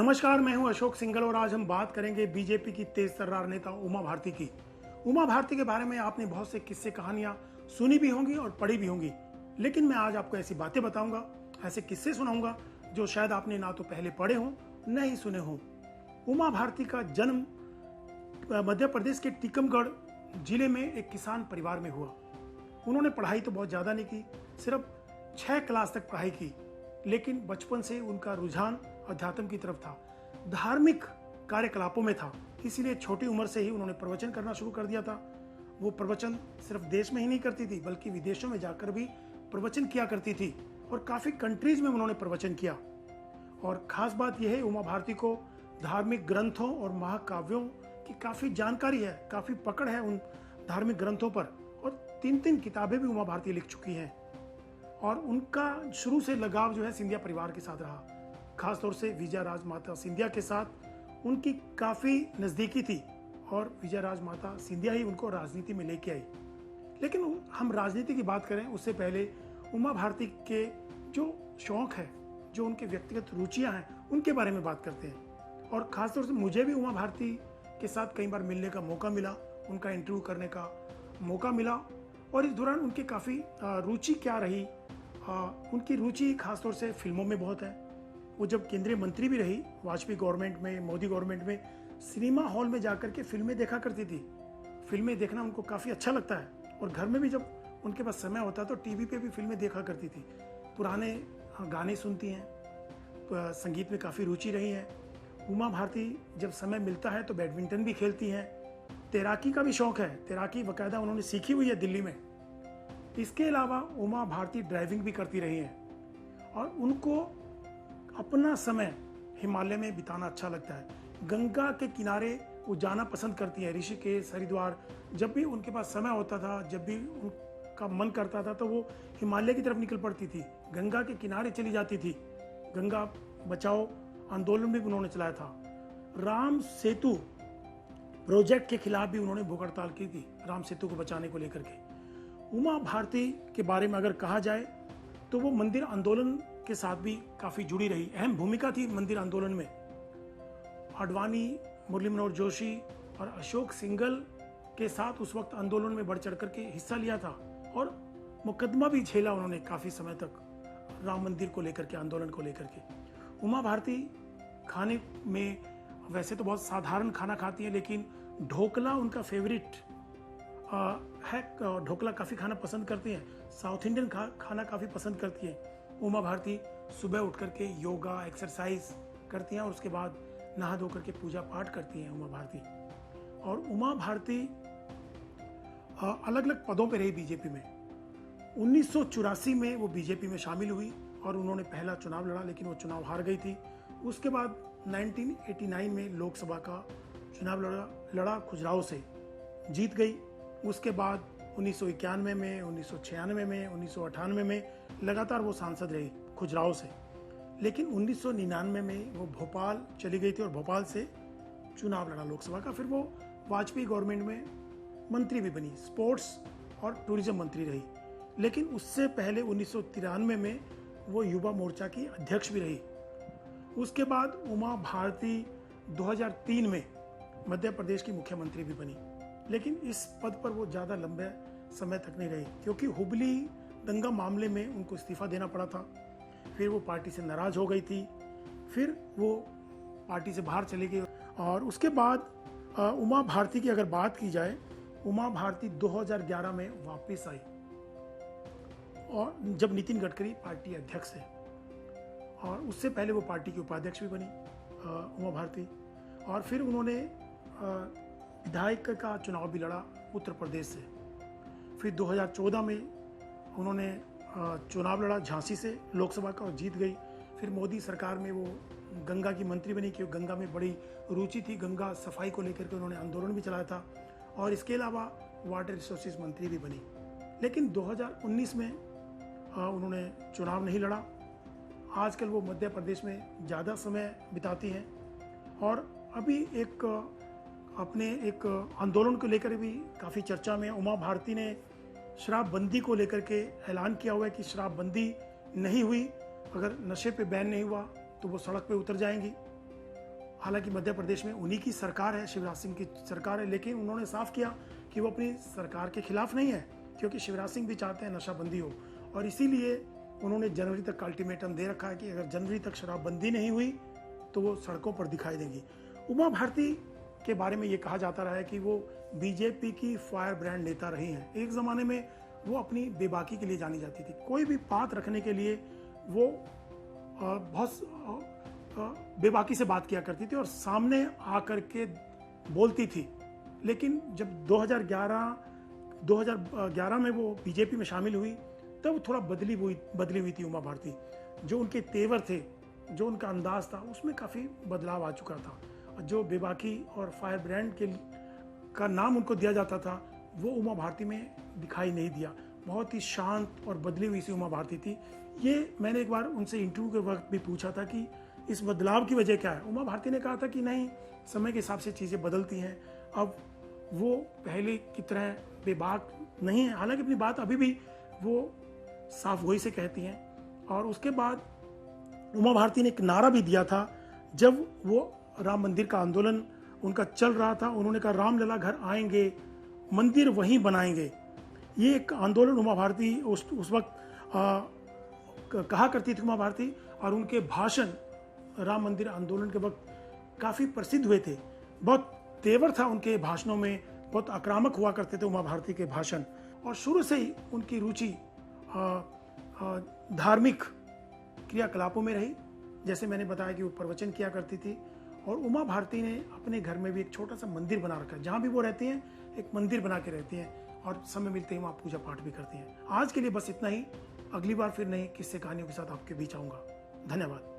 नमस्कार, मैं हूं अशोक सिंघल और आज हम बात करेंगे बीजेपी की तेज तर्रार नेता उमा भारती की। उमा भारती के बारे में आपने बहुत से किस्से कहानियां सुनी भी होंगी और पढ़ी भी होंगी, लेकिन मैं आज आपको ऐसी बातें बताऊंगा, ऐसे किस्से सुनाऊंगा जो शायद आपने ना तो पहले पढ़े हों न ही सुने हों। उमा भारती का जन्म मध्य प्रदेश के टीकमगढ़ जिले में एक किसान परिवार में हुआ। उन्होंने पढ़ाई तो बहुत ज़्यादा नहीं की, सिर्फ 6 क्लास तक पढ़ाई की, लेकिन बचपन से उनका रुझान अध्यात्म की तरफ था, धार्मिक कार्यकलापों में था। इसीलिए छोटी उम्र से ही उन्होंने प्रवचन करना शुरू कर दिया था। वो प्रवचन सिर्फ देश में ही नहीं करती थी, बल्कि विदेशों में जाकर भी प्रवचन किया करती थी और काफ़ी कंट्रीज में उन्होंने प्रवचन किया। और ख़ास बात यह है, उमा भारती को धार्मिक ग्रंथों और महाकाव्यों की काफ़ी जानकारी है, काफ़ी पकड़ है उन धार्मिक ग्रंथों पर, और 3 किताबें भी उमा भारती लिख चुकी हैं। और उनका शुरू से लगाव जो है सिंधिया परिवार के साथ रहा, खासतौर से विजया राजमाता सिंधिया के साथ उनकी काफ़ी नज़दीकी थी और विजया राजमाता सिंधिया ही उनको राजनीति में लेके आई। लेकिन हम राजनीति की बात करें उससे पहले उमा भारती के जो शौक़ है, जो उनके व्यक्तिगत रुचियां हैं, उनके बारे में बात करते हैं। और ख़ासतौर से मुझे भी उमा भारती के साथ कई बार मिलने का मौका मिला, उनका इंटरव्यू करने का मौका मिला, और इस दौरान उनकी काफ़ी रुचि क्या रही। उनकी रुचि खासतौर से फिल्मों में बहुत है। वो जब केंद्रीय मंत्री भी रही वाजपेयी गवर्नमेंट में, मोदी गवर्नमेंट में, सिनेमा हॉल में जाकर के फिल्में देखा करती थी। फिल्में देखना उनको काफ़ी अच्छा लगता है, और घर में भी जब उनके पास समय होता तो टीवी पे भी फिल्में देखा करती थी। पुराने गाने सुनती हैं, संगीत में काफ़ी रुचि रही है। उमा भारती जब समय मिलता है तो बैडमिंटन भी खेलती हैं। तैराकी का भी शौक़ है, तैराकी बाकायदा उन्होंने सीखी हुई है दिल्ली में। इसके अलावा उमा भारती ड्राइविंग भी करती रही हैं और उनको अपना समय हिमालय में बिताना अच्छा लगता है। गंगा के किनारे वो जाना पसंद करती है, ऋषिकेश, हरिद्वार। जब भी उनके पास समय होता था, जब भी उनका मन करता था, तो वो हिमालय की तरफ निकल पड़ती थी, गंगा के किनारे चली जाती थी। गंगा बचाओ आंदोलन भी उन्होंने चलाया था। राम सेतु प्रोजेक्ट के खिलाफ भी उन्होंने भूख हड़ताल की थी, राम सेतु को बचाने को लेकर के। उमा भारती के बारे में अगर कहा जाए तो वो मंदिर आंदोलन के साथ भी काफ़ी जुड़ी रही, अहम भूमिका थी मंदिर आंदोलन में। आडवाणी, मुरली मनोहर जोशी और अशोक सिंघल के साथ उस वक्त आंदोलन में बढ़ चढ़ करके हिस्सा लिया था, और मुकदमा भी झेला उन्होंने काफ़ी समय तक राम मंदिर को लेकर के, आंदोलन को लेकर के। उमा भारती खाने में वैसे तो बहुत साधारण खाना खाती हैं, लेकिन ढोकला उनका फेवरेट है। ढोकला काफ़ी खाना पसंद करती हैं, साउथ इंडियन खाना काफ़ी पसंद करती हैं। उमा भारती सुबह उठ करके योगा, एक्सरसाइज करती हैं और उसके बाद नहा धो करके पूजा पाठ करती हैं उमा भारती। और उमा भारती अलग अलग पदों पर रही बीजेपी में। 1984 में वो बीजेपी में शामिल हुई और उन्होंने पहला चुनाव लड़ा, लेकिन वो चुनाव हार गई थी। उसके बाद 1989 में लोकसभा का चुनाव लड़ा, खजुराहो से जीत गई। उसके बाद 1991 में, 1996 में, 1998 में लगातार वो सांसद रही खजुराहो से। लेकिन 1999 में वो भोपाल चली गई थी और भोपाल से चुनाव लड़ा लोकसभा का। फिर वो वाजपेयी गवर्नमेंट में मंत्री भी बनी, स्पोर्ट्स और टूरिज्म मंत्री रही। लेकिन उससे पहले 1993 में वो युवा मोर्चा की अध्यक्ष भी रही। उसके बाद उमा भारती 2003 में मध्य प्रदेश की मुख्यमंत्री भी बनी, लेकिन इस पद पर वो ज़्यादा लंबे समय तक नहीं रही, क्योंकि हुबली दंगा मामले में उनको इस्तीफा देना पड़ा था। फिर वो पार्टी से नाराज हो गई थी, फिर वो पार्टी से बाहर चली गई। और उसके बाद उमा भारती की अगर बात की जाए, उमा भारती 2011 में वापस आई, और जब नितिन गडकरी पार्टी अध्यक्ष है, और उससे पहले वो पार्टी की उपाध्यक्ष भी बनी उमा भारती। और फिर उन्होंने विधायक का चुनाव भी लड़ा उत्तर प्रदेश से। फिर 2014 में उन्होंने चुनाव लड़ा झांसी से लोकसभा का और जीत गई। फिर मोदी सरकार में वो गंगा की मंत्री बनी, क्योंकि गंगा में बड़ी रुचि थी, गंगा सफाई को लेकर के उन्होंने आंदोलन भी चलाया था। और इसके अलावा वाटर रिसोर्सेज मंत्री भी बनी। लेकिन 2019 में उन्होंने चुनाव नहीं लड़ा। आजकल वो मध्य प्रदेश में ज़्यादा समय बिताती हैं, और अभी अपने एक आंदोलन को लेकर भी काफ़ी चर्चा में। उमा भारती ने शराबबंदी को लेकर के ऐलान किया हुआ है कि शराबबंदी नहीं हुई, अगर नशे पे बैन नहीं हुआ तो वो सड़क पे उतर जाएंगी। हालांकि मध्य प्रदेश में उन्हीं की सरकार है, शिवराज सिंह की सरकार है, लेकिन उन्होंने साफ किया कि वो अपनी सरकार के खिलाफ नहीं है, क्योंकि शिवराज सिंह भी चाहते हैं नशाबंदी हो, और इसीलिए उन्होंने जनवरी तक का अल्टीमेटम दे रखा है कि अगर जनवरी तक शराबबंदी नहीं हुई तो वो सड़कों पर दिखाई देंगी। उमा भारती के बारे में ये कहा जाता रहा है कि वो बीजेपी की फायर ब्रांड नेता रही हैं। एक ज़माने में वो अपनी बेबाकी के लिए जानी जाती थी। कोई भी बात रखने के लिए वो बहुत बेबाकी से बात किया करती थी और सामने आकर के बोलती थी। लेकिन जब 2011 में वो बीजेपी में शामिल हुई तब थोड़ा बदली हुई थी उमा भारती। जो उनके तेवर थे, जो उनका अंदाज था, उसमें काफ़ी बदलाव आ चुका था। जो बेबाकी और फायर ब्रांड का नाम उनको दिया जाता था वो उमा भारती में दिखाई नहीं दिया। बहुत ही शांत और बदली हुई सी उमा भारती थी। ये मैंने एक बार उनसे इंटरव्यू के वक्त भी पूछा था कि इस बदलाव की वजह क्या है। उमा भारती ने कहा था कि नहीं, समय के हिसाब से चीज़ें बदलती हैं, अब वो पहले की तरह बेबाक नहीं है। हालांकि अपनी बात अभी भी वो साफ गोई से कहती हैं। और उसके बाद उमा भारती ने एक नारा भी दिया था जब वो राम मंदिर का आंदोलन उनका चल रहा था। उन्होंने कहा, रामलला घर आएंगे, मंदिर वहीं बनाएंगे। ये एक आंदोलन उमा भारती उस वक्त कहा करती थी उमा भारती, और उनके भाषण राम मंदिर आंदोलन के वक्त काफ़ी प्रसिद्ध हुए थे। बहुत तेवर था उनके भाषणों में, बहुत आक्रामक हुआ करते थे उमा भारती के भाषण। और शुरू से ही उनकी रुचि धार्मिक क्रियाकलापों में रही। जैसे मैंने बताया कि वो प्रवचन किया करती थी, और उमा भारती ने अपने घर में भी एक छोटा सा मंदिर बना रखा है। जहाँ भी वो रहती हैं एक मंदिर बना के रहती हैं, और समय मिलते ही वहाँ पूजा पाठ भी करती हैं। आज के लिए बस इतना ही। अगली बार फिर नई किस्से कहानियों के साथ आपके बीच आऊँगा। धन्यवाद।